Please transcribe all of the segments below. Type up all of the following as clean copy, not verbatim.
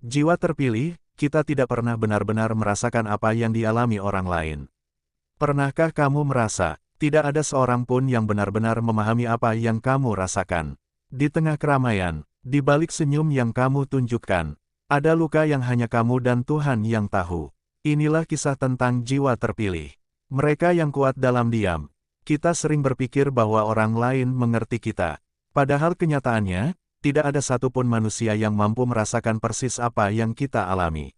Jiwa terpilih, kita tidak pernah benar-benar merasakan apa yang dialami orang lain. Pernahkah kamu merasa, tidak ada seorang pun yang benar-benar memahami apa yang kamu rasakan? Di tengah keramaian, di balik senyum yang kamu tunjukkan, ada luka yang hanya kamu dan Tuhan yang tahu. Inilah kisah tentang jiwa terpilih. Mereka yang kuat dalam diam. Kita sering berpikir bahwa orang lain mengerti kita. Padahal kenyataannya, tidak ada satupun manusia yang mampu merasakan persis apa yang kita alami.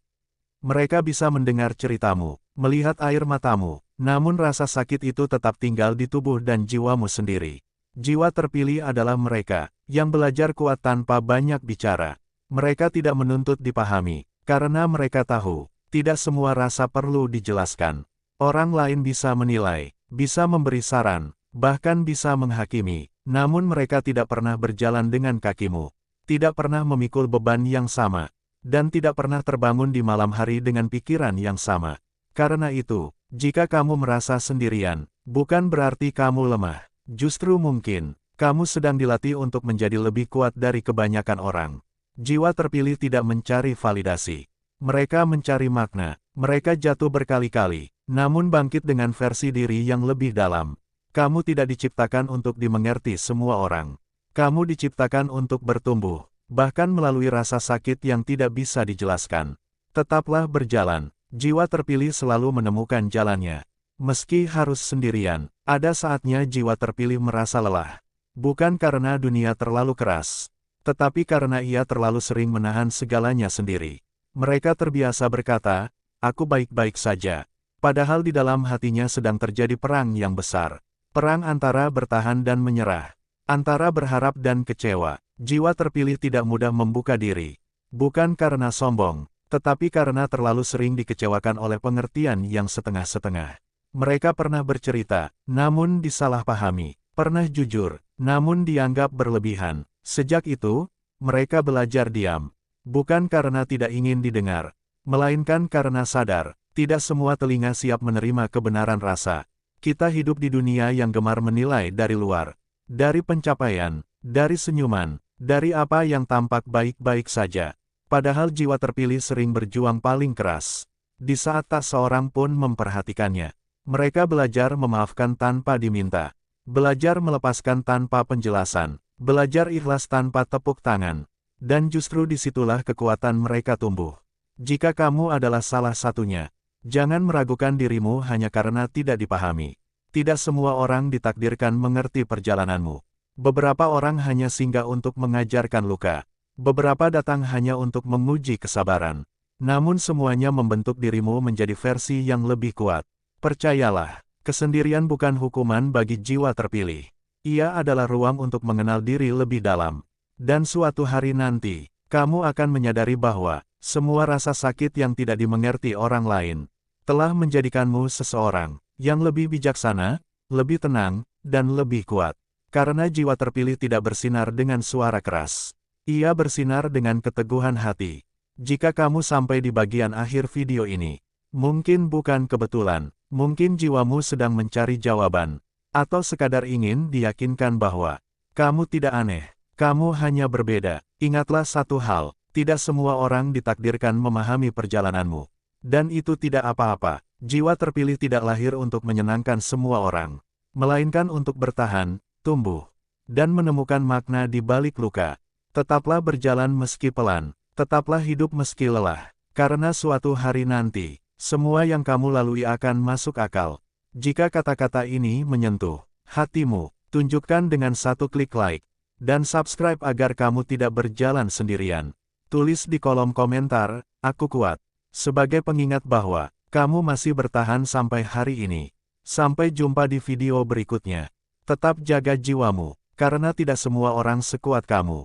Mereka bisa mendengar ceritamu, melihat air matamu, namun rasa sakit itu tetap tinggal di tubuh dan jiwamu sendiri. Jiwa terpilih adalah mereka yang belajar kuat tanpa banyak bicara. Mereka tidak menuntut dipahami, karena mereka tahu, tidak semua rasa perlu dijelaskan. Orang lain bisa menilai, bisa memberi saran, bahkan bisa menghakimi. Namun mereka tidak pernah berjalan dengan kakimu, tidak pernah memikul beban yang sama, dan tidak pernah terbangun di malam hari dengan pikiran yang sama. Karena itu, jika kamu merasa sendirian, bukan berarti kamu lemah. Justru mungkin, kamu sedang dilatih untuk menjadi lebih kuat dari kebanyakan orang. Jiwa terpilih tidak mencari validasi. Mereka mencari makna. Mereka jatuh berkali-kali, namun bangkit dengan versi diri yang lebih dalam. Kamu tidak diciptakan untuk dimengerti semua orang. Kamu diciptakan untuk bertumbuh, bahkan melalui rasa sakit yang tidak bisa dijelaskan. Tetaplah berjalan, jiwa terpilih selalu menemukan jalannya. Meski harus sendirian, ada saatnya jiwa terpilih merasa lelah. Bukan karena dunia terlalu keras, tetapi karena ia terlalu sering menahan segalanya sendiri. Mereka terbiasa berkata, "Aku baik-baik saja." Padahal di dalam hatinya sedang terjadi perang yang besar. Perang antara bertahan dan menyerah, antara berharap dan kecewa. Jiwa terpilih tidak mudah membuka diri. Bukan karena sombong, tetapi karena terlalu sering dikecewakan oleh pengertian yang setengah-setengah. Mereka pernah bercerita, namun disalahpahami. Pernah jujur, namun dianggap berlebihan. Sejak itu, mereka belajar diam. Bukan karena tidak ingin didengar, melainkan karena sadar, tidak semua telinga siap menerima kebenaran rasa. Kita hidup di dunia yang gemar menilai dari luar, dari pencapaian, dari senyuman, dari apa yang tampak baik-baik saja. Padahal jiwa terpilih sering berjuang paling keras. Di saat tak seorang pun memperhatikannya, mereka belajar memaafkan tanpa diminta, belajar melepaskan tanpa penjelasan, belajar ikhlas tanpa tepuk tangan. Dan justru disitulah kekuatan mereka tumbuh. Jika kamu adalah salah satunya, jangan meragukan dirimu hanya karena tidak dipahami. Tidak semua orang ditakdirkan mengerti perjalananmu. Beberapa orang hanya singgah untuk mengajarkan luka. Beberapa datang hanya untuk menguji kesabaran. Namun semuanya membentuk dirimu menjadi versi yang lebih kuat. Percayalah, kesendirian bukan hukuman bagi jiwa terpilih. Ia adalah ruang untuk mengenal diri lebih dalam. Dan suatu hari nanti, kamu akan menyadari bahwa semua rasa sakit yang tidak dimengerti orang lain telah menjadikanmu seseorang yang lebih bijaksana, lebih tenang, dan lebih kuat. Karena jiwa terpilih tidak bersinar dengan suara keras. Ia bersinar dengan keteguhan hati. Jika kamu sampai di bagian akhir video ini, mungkin bukan kebetulan, mungkin jiwamu sedang mencari jawaban, atau sekadar ingin diyakinkan bahwa kamu tidak aneh, kamu hanya berbeda. Ingatlah satu hal, tidak semua orang ditakdirkan memahami perjalananmu. Dan itu tidak apa-apa. Jiwa terpilih tidak lahir untuk menyenangkan semua orang, melainkan untuk bertahan, tumbuh, dan menemukan makna di balik luka. Tetaplah berjalan meski pelan, tetaplah hidup meski lelah, karena suatu hari nanti, semua yang kamu lalui akan masuk akal. Jika kata-kata ini menyentuh hatimu, tunjukkan dengan satu klik like, dan subscribe agar kamu tidak berjalan sendirian. Tulis di kolom komentar, "Aku kuat," sebagai pengingat bahwa kamu masih bertahan sampai hari ini. Sampai jumpa di video berikutnya. Tetap jaga jiwamu, karena tidak semua orang sekuat kamu.